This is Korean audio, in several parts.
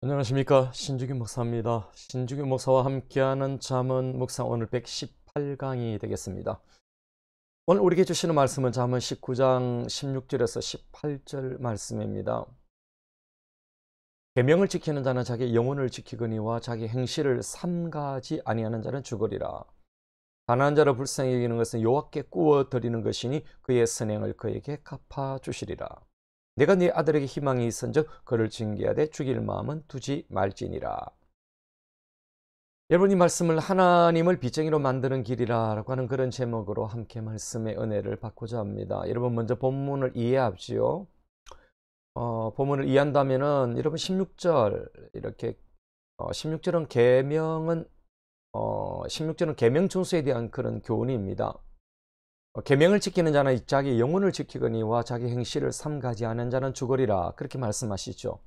안녕하십니까, 신주기 목사입니다. 신주기 목사와 함께하는 잠언 묵상, 오늘 118강이 되겠습니다. 오늘 우리에게 주시는 말씀은 잠언 19장 16절에서 18절 말씀입니다. 계명을 지키는 자는 자기 영혼을 지키거니와 자기 행실을 삼가지 아니하는 자는 죽으리라. 가난한 자를 불쌍히 여기는 것은 여호와께 구워 드리는 것이니 그의 선행을 그에게 갚아 주시리라. 내가 네 아들에게 희망이 있은즉 그를 징계하되 죽일 마음은 두지 말지니라. 여러분, 이 말씀을 하나님을 빚쟁이로 만드는 길이라고 하는 그런 제목으로 함께 말씀의 은혜를 받고자 합니다. 여러분, 먼저 본문을 이해하지요. 본문을 이해한다면은 여러분 16절 이렇게 16절은 계명 준수에 대한 그런 교훈입니다. 계명을 지키는 자는 자기 영혼을 지키거니와 자기 행실을 삼가지 않은 자는 죽으리라, 그렇게 말씀하시죠.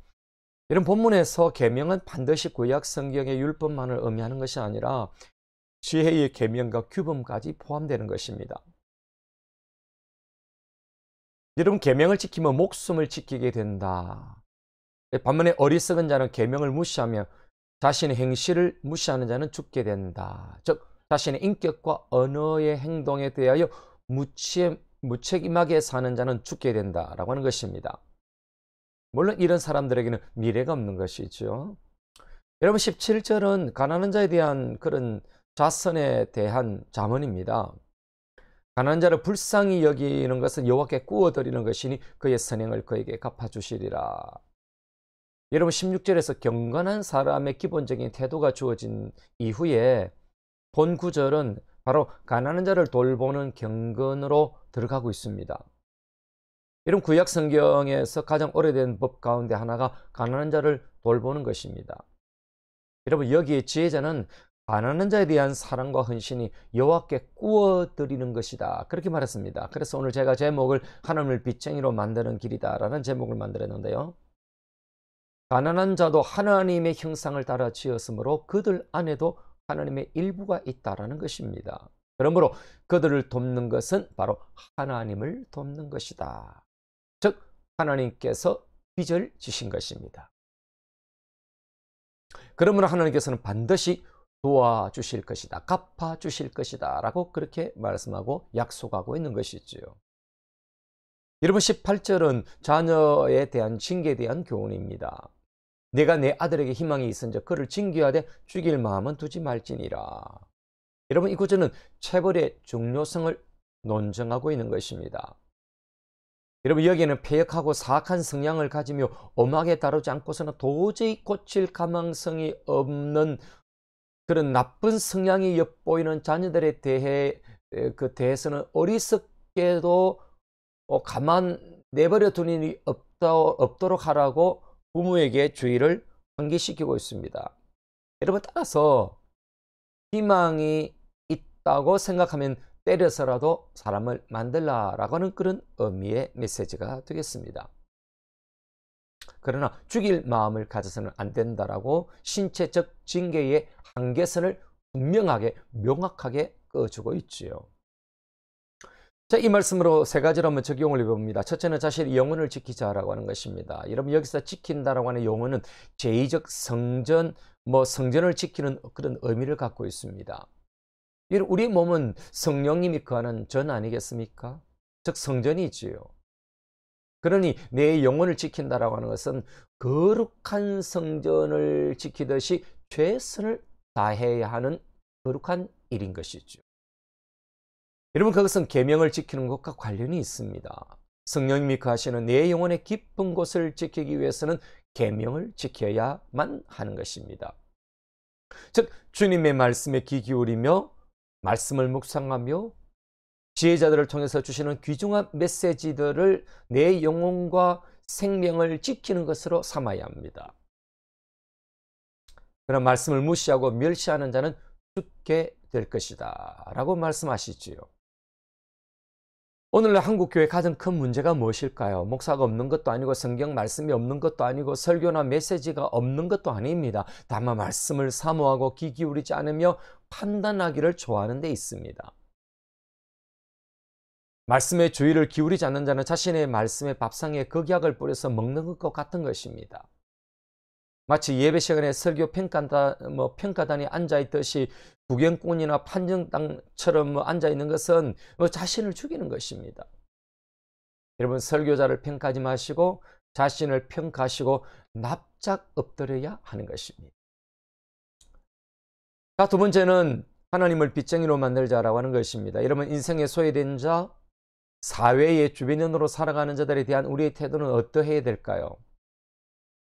이런 본문에서 계명은 반드시 구약 성경의 율법만을 의미하는 것이 아니라 지혜의 계명과 규범까지 포함되는 것입니다. 여러분, 계명을 지키면 목숨을 지키게 된다. 반면에 어리석은 자는 계명을 무시하며 자신의 행실을 무시하는 자는 죽게 된다. 즉, 자신의 인격과 언어의 행동에 대하여 무책임하게 사는 자는 죽게 된다라고 하는 것입니다. 물론 이런 사람들에게는 미래가 없는 것이죠. 여러분, 17절은 가난한 자에 대한 그런 자선에 대한 잠언입니다. 가난한 자를 불쌍히 여기는 것은 여호와께 구워드리는 것이니 그의 선행을 그에게 갚아주시리라. 여러분, 16절에서 경건한 사람의 기본적인 태도가 주어진 이후에 본 구절은 바로 가난한 자를 돌보는 경건으로 들어가고 있습니다. 이런 구약 성경에서 가장 오래된 법 가운데 하나가 가난한 자를 돌보는 것입니다. 여러분, 여기에 지혜자는 가난한 자에 대한 사랑과 헌신이 여호와께 구워드리는 것이다, 그렇게 말했습니다. 그래서 오늘 제가 제목을 하나님을 빚쟁이로 만드는 길이다 라는 제목을 만들었는데요, 가난한 자도 하나님의 형상을 따라 지었으므로 그들 안에도 하나님의 일부가 있다라는 것입니다. 그러므로 그들을 돕는 것은 바로 하나님을 돕는 것이다. 즉, 하나님께서 빚을 지신 것입니다. 그러므로 하나님께서는 반드시 도와주실 것이다, 갚아주실 것이다 라고 그렇게 말씀하고 약속하고 있는 것이지요. 여러분, 18절은 자녀에 대한 징계에 대한 교훈입니다. 내가 내 아들에게 희망이 있은즉 그를 징계하되 죽일 마음은 두지 말지니라. 여러분, 이 구절은 체벌의 중요성을 논증하고 있는 것입니다. 여러분, 여기에는 패역하고 사악한 성향을 가지며 엄하게 다루지 않고서는 도저히 고칠 가망성이 없는 그런 나쁜 성향이 엿보이는 자녀들에 대해서는 어리석게도 가만 내버려 둘 일이 없도록 하라고 부모에게 주의를 환기시키고 있습니다. 여러분, 따라서 희망이 있다고 생각하면 때려서라도 사람을 만들라라고 하는 그런 의미의 메시지가 되겠습니다. 그러나 죽일 마음을 가져서는 안 된다라고 신체적 징계의 한계선을 분명하게 명확하게 그어주고 있지요. 자, 이 말씀으로 세 가지로 한번 적용을 해봅니다. 첫째는 자신의 영혼을 지키자라고 하는 것입니다. 여러분, 여기서 지킨다라고 하는 용어는 제2적 성전, 성전을 지키는 그런 의미를 갖고 있습니다. 우리 몸은 성령님이 거하는 전 아니겠습니까? 즉, 성전이지요. 그러니 내 영혼을 지킨다라고 하는 것은 거룩한 성전을 지키듯이 최선을 다해야 하는 거룩한 일인 것이죠. 여러분, 그것은 계명을 지키는 것과 관련이 있습니다. 성령님이 거하시는 내 영혼의 깊은 곳을 지키기 위해서는 계명을 지켜야만 하는 것입니다. 즉, 주님의 말씀에 귀 기울이며 말씀을 묵상하며 지혜자들을 통해서 주시는 귀중한 메시지들을 내 영혼과 생명을 지키는 것으로 삼아야 합니다. 그런 말씀을 무시하고 멸시하는 자는 죽게 될 것이다 라고 말씀하시지요. 오늘날 한국교회 가장 큰 문제가 무엇일까요? 목사가 없는 것도 아니고 성경 말씀이 없는 것도 아니고 설교나 메시지가 없는 것도 아닙니다. 다만 말씀을 사모하고 귀 기울이지 않으며 판단하기를 좋아하는 데 있습니다. 말씀에 주의를 기울이지 않는 자는 자신의 말씀의 밥상에 극약을 뿌려서 먹는 것과 같은 것입니다. 마치 예배 시간에 설교 평가단이 앉아있듯이 구경꾼이나 판정당처럼 앉아 있는 것은 자신을 죽이는 것입니다. 여러분, 설교자를 평가하지 마시고 자신을 평가하시고 납작 엎드려야 하는 것입니다. 자, 두 번째는 하나님을 빚쟁이로 만들자라고 하는 것입니다. 여러분, 인생의 소외된 자, 사회의 주변인으로 살아가는 자들에 대한 우리의 태도는 어떠해야 될까요?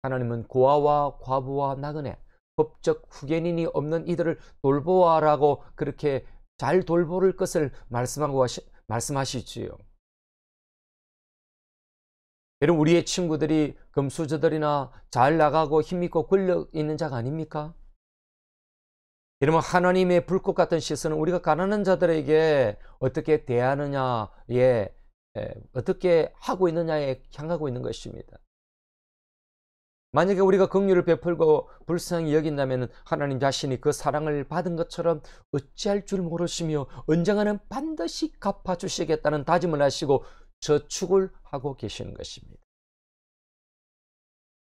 하나님은 고아와 과부와 나그네, 법적 후견인이 없는 이들을 돌보아라고 그렇게 잘 돌볼 것을 말씀하시지요. 여러분, 우리의 친구들이 금수저들이나 잘 나가고 힘있고 권력 있는 자가 아닙니까? 여러분, 하나님의 불꽃 같은 시선은 우리가 가난한 자들에게 어떻게 대하느냐에, 어떻게 하고 있느냐에 향하고 있는 것입니다. 만약에 우리가 긍휼을 베풀고 불쌍히 여긴다면 하나님 자신이 그 사랑을 받은 것처럼 어찌할 줄 모르시며 언젠가는 반드시 갚아주시겠다는 다짐을 하시고 저축을 하고 계시는 것입니다.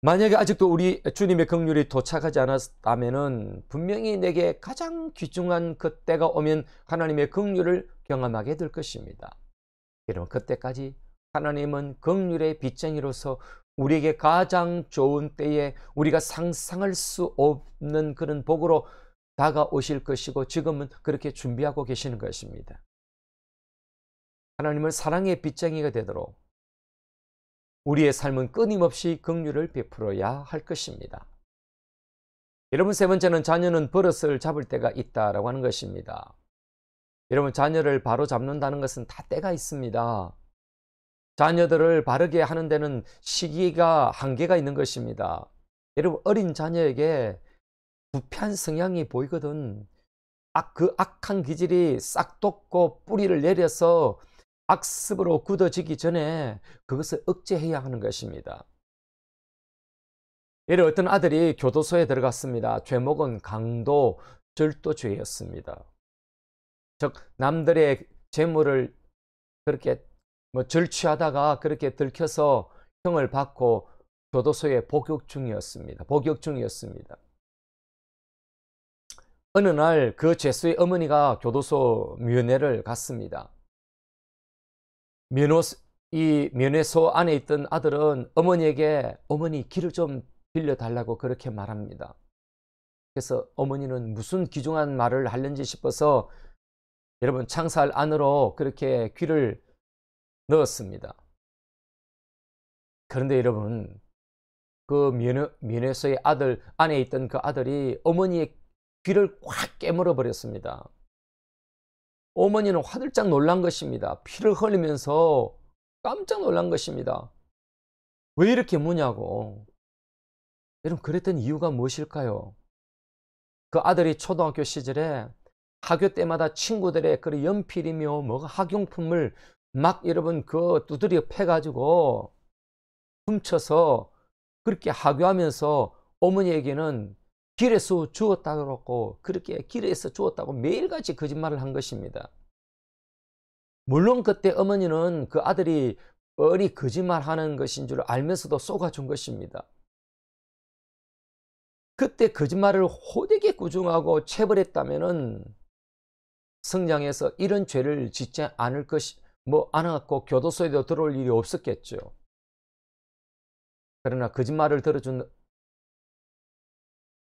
만약에 아직도 우리 주님의 긍휼이 도착하지 않았다면 분명히 내게 가장 귀중한 그때가 오면 하나님의 긍휼을 경험하게 될 것입니다. 여러분, 그때까지 하나님은 긍휼의 빚쟁이로서 우리에게 가장 좋은 때에 우리가 상상할 수 없는 그런 복으로 다가오실 것이고 지금은 그렇게 준비하고 계시는 것입니다. 하나님을 사랑의 빚쟁이가 되도록 우리의 삶은 끊임없이 긍휼을 베풀어야 할 것입니다. 여러분, 세 번째는 자녀는 버릇을 잡을 때가 있다라고 하는 것입니다. 여러분, 자녀를 바로 잡는다는 것은 다 때가 있습니다. 자녀들을 바르게 하는 데는 시기가 한계가 있는 것입니다. 여러분, 어린 자녀에게 부패한 성향이 보이거든. 그 악한 기질이 싹 돋고 뿌리를 내려서 악습으로 굳어지기 전에 그것을 억제해야 하는 것입니다. 예를 어떤 아들이 교도소에 들어갔습니다. 죄목은 강도 절도죄였습니다. 즉, 남들의 재물을 그렇게 절취하다가 그렇게 들켜서 형을 받고 교도소에 복역 중이었습니다. 어느 날 그 죄수의 어머니가 교도소 면회를 갔습니다. 이 면회소 안에 있던 아들은 어머니에게 어머니 길을 좀 빌려달라고 그렇게 말합니다. 그래서 어머니는 무슨 귀중한 말을 하려는지 싶어서 여러분, 창살 안으로 그렇게 귀를 넣었습니다. 그런데 여러분, 그 면회소의 아들 안에 있던 그 아들이 어머니의 귀를 확 깨물어 버렸습니다. 어머니는 화들짝 놀란 것입니다. 피를 흘리면서 깜짝 놀란 것입니다. 왜 이렇게 무냐고. 여러분, 그랬던 이유가 무엇일까요? 그 아들이 초등학교 시절에 학교 때마다 친구들의 그 연필이며 학용품을 막 여러분 두드려 패가지고 훔쳐서 그렇게 학교하면서 어머니에게는 길에서 주웠다고 그러고 그렇게 길에서 주웠다고 매일같이 거짓말을 한 것입니다. 물론 그때 어머니는 그 아들이 뻔히 거짓말하는 것인 줄 알면서도 속아준 것입니다. 그때 거짓말을 호되게 꾸중하고 체벌했다면은 성장해서 이런 죄를 짓지 않을 안 하고 교도소에도 들어올 일이 없었겠죠. 그러나 거짓말을 들어준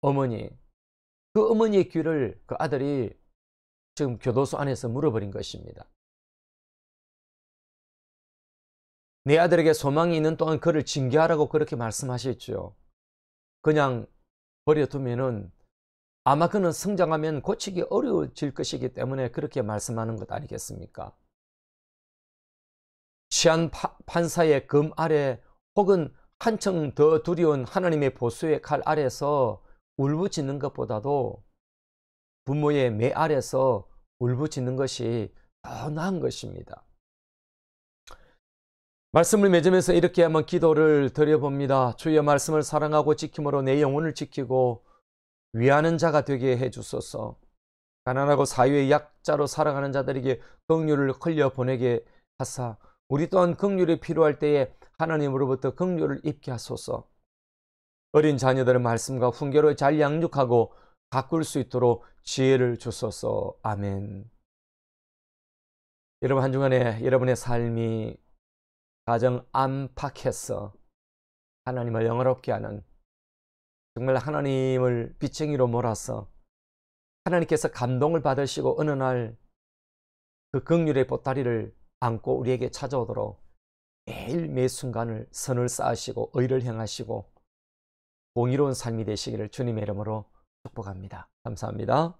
어머니, 그 어머니의 귀를 그 아들이 지금 교도소 안에서 물어버린 것입니다. 내 아들에게 소망이 있는 동안 그를 징계하라고 그렇게 말씀하셨죠. 그냥 버려두면은 아마 그는 성장하면 고치기 어려워질 것이기 때문에 그렇게 말씀하는 것 아니겠습니까? 치안 판사의 검 아래 혹은 한층 더 두려운 하나님의 보수의 칼 아래서 울부짖는 것보다도 부모의 매 아래서 울부짖는 것이 더 나은 것입니다. 말씀을 맺으면서 이렇게 한번 기도를 드려봅니다. 주의 말씀을 사랑하고 지킴으로 내 영혼을 지키고 위하는 자가 되게 해주소서. 가난하고 사회의 약자로 살아가는 자들에게 긍휼을 흘려보내게 하사 우리 또한 긍휼이 필요할 때에 하나님으로부터 긍휼을 입게 하소서. 어린 자녀들의 말씀과 훈계로 잘 양육하고 가꿀 수 있도록 지혜를 주소서. 아멘. 여러분, 한 주간에 여러분의 삶이 가정 안팎에서 하나님을 영화롭게 하는, 정말 하나님을 빚쟁이로 몰아서 하나님께서 감동을 받으시고 어느 날 그 긍휼의 보따리를 안고 우리에게 찾아오도록 매일 매 순간을 선을 쌓으시고 의를 행하시고 공의로운 삶이 되시기를 주님의 이름으로 축복합니다. 감사합니다.